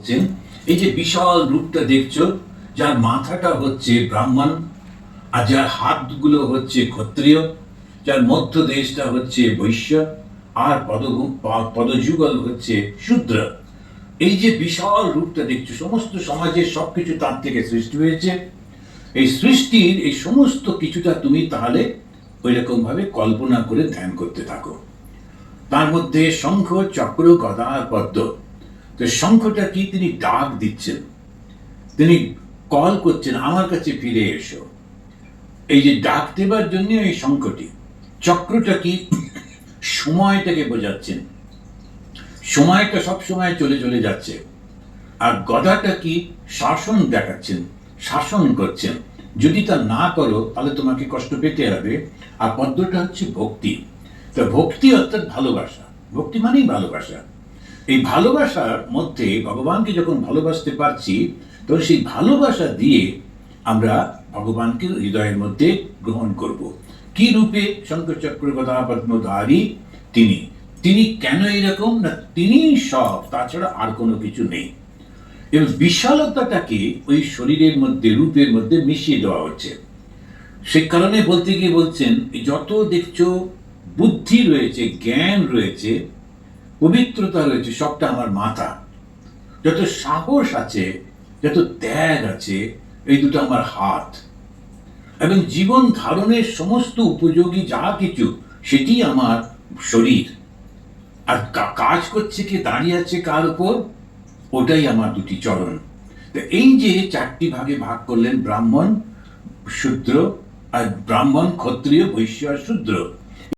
বলছেন এই যে বিশাল রূপটা দেখছো, যার মাথাটা হচ্ছে ব্রাহ্মণ, আর যার হাতগুলো হচ্ছে ক্ষত্রিয়, যার মধ্য দেশটা হচ্ছে বৈশ্য, আর পদযুগল হচ্ছে শূদ্র। এই যে বিশাল রূপটা দেখছো, সমস্ত সমাজের সবকিছু তার থেকে সৃষ্টি হয়েছে। এই সৃষ্টির এই সমস্ত কিছুটা তুমি তাহলে ওই রকম ভাবে কল্পনা করে ধ্যান করতে থাকো। তার মধ্যে শঙ্খ, চক্র, গদা আর পদ্ম। তো শঙ্খটা কি? তিনি ডাক দিচ্ছেন, তিনি কল করছেন, আমার কাছে ফিরে এসো। এই যে ডাক দেবার জন্য এই শঙ্খটি। চক্রটা কি? সময়টাকে বোঝাচ্ছেন, সময়টা সব সময় চলে চলে যাচ্ছে। আর গদাটা কি? শাসন দেখাচ্ছেন, শাসন করছেন, যদি তা না করো তাহলে তোমাকে কষ্ট পেতে হবে। আর পদ্মটা হচ্ছে ভক্তি। তো ভক্তি অর্থাৎ ভালোবাসা, ভক্তি মানেই ভালোবাসা। এই ভালোবাসার মধ্যে ভগবানকে যখন ভালোবাসতে পারছি, তখন সেই ভালোবাসা দিয়ে আমরা ভগবানকে হৃদয়ের মধ্যে গ্রহণ করব। কি রূপে? শঙ্খচক্র গদা পদ্মধারী তিনি। তিনি কেন এরকম? না, তিনি সব, তাছাড়া আর কোনো কিছু নেই। এবং বিশালতাটাকে ওই শরীরের মধ্যে, রূপের মধ্যে মিশিয়ে দেওয়া হচ্ছে। সে কারণে বলতে গিয়ে বলছেন, যত দেখছো বুদ্ধি রয়েছে, জ্ঞান রয়েছে, পবিত্রতা রয়েছে, সবটা আমার মাথা। যত সাহস আছে, যত ত্যাগ আছে, এই দুটো আমার হাত। এবং জীবন ধারণের সমস্ত উপযোগী যা কিছু, সেটি আমার শরীর। আর কাজ করছে কে, দাঁড়িয়ে আছে কার উপর? ওটাই আমার দুটি চরণ। তো এই যে চারটি ভাগে ভাগ করলেন, ব্রাহ্মণ, শূদ্র, আর ব্রাহ্মণ, ক্ষত্রিয়, বৈশ্য আর শূদ্র।